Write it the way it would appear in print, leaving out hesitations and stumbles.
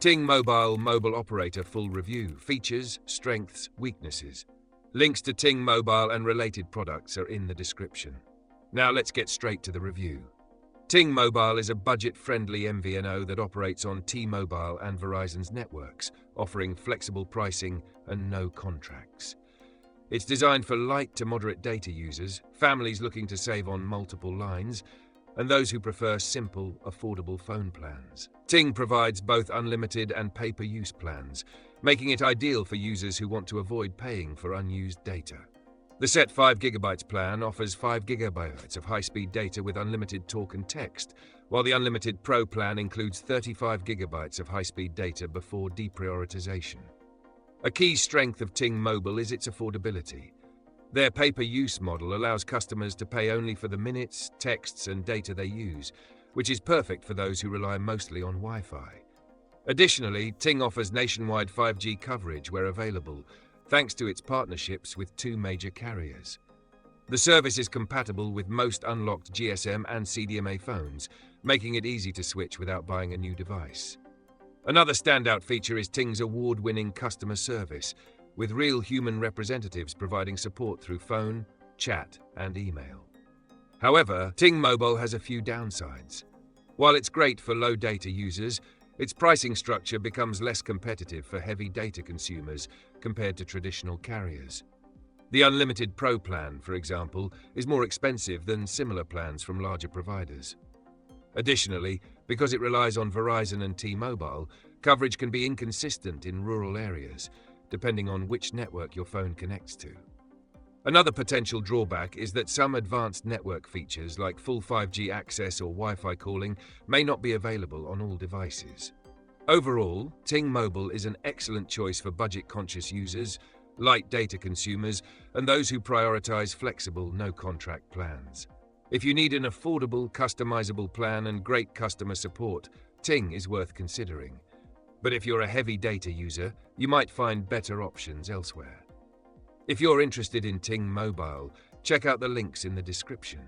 Ting mobile operator full review, features, strengths, weaknesses. Links to Ting Mobile and related products are in the description. Now let's get straight to the review. Ting Mobile is a budget-friendly MVNO that operates on T-Mobile and Verizon's networks, offering flexible pricing and no contracts. It's designed for light to moderate data users, families looking to save on multiple lines, and those who prefer simple, affordable phone plans. Ting provides both unlimited and pay-per-use plans, making it ideal for users who want to avoid paying for unused data. The Set 5 GB plan offers 5 GB of high-speed data with unlimited talk and text, while the Unlimited Pro plan includes 35 GB of high-speed data before deprioritization. A key strength of Ting Mobile is its affordability. Their pay-per-use model allows customers to pay only for the minutes, texts, and data they use, which is perfect for those who rely mostly on Wi-Fi. Additionally, Ting offers nationwide 5G coverage where available, thanks to its partnerships with 2 major carriers. The service is compatible with most unlocked GSM and CDMA phones, making it easy to switch without buying a new device. Another standout feature is Ting's award-winning customer service, with real human representatives providing support through phone, chat, and email. However, Ting Mobile has a few downsides. While it's great for low data users, its pricing structure becomes less competitive for heavy data consumers compared to traditional carriers. The Unlimited Pro plan, for example, is more expensive than similar plans from larger providers. Additionally, because it relies on Verizon and T-Mobile, coverage can be inconsistent in rural areas, depending on which network your phone connects to. Another potential drawback is that some advanced network features like full 5G access or Wi-Fi calling may not be available on all devices. Overall, Ting Mobile is an excellent choice for budget-conscious users, light data consumers, and those who prioritize flexible, no-contract plans. If you need an affordable, customizable plan and great customer support, Ting is worth considering. But if you're a heavy data user, you might find better options elsewhere. If you're interested in Ting Mobile, check out the links in the description.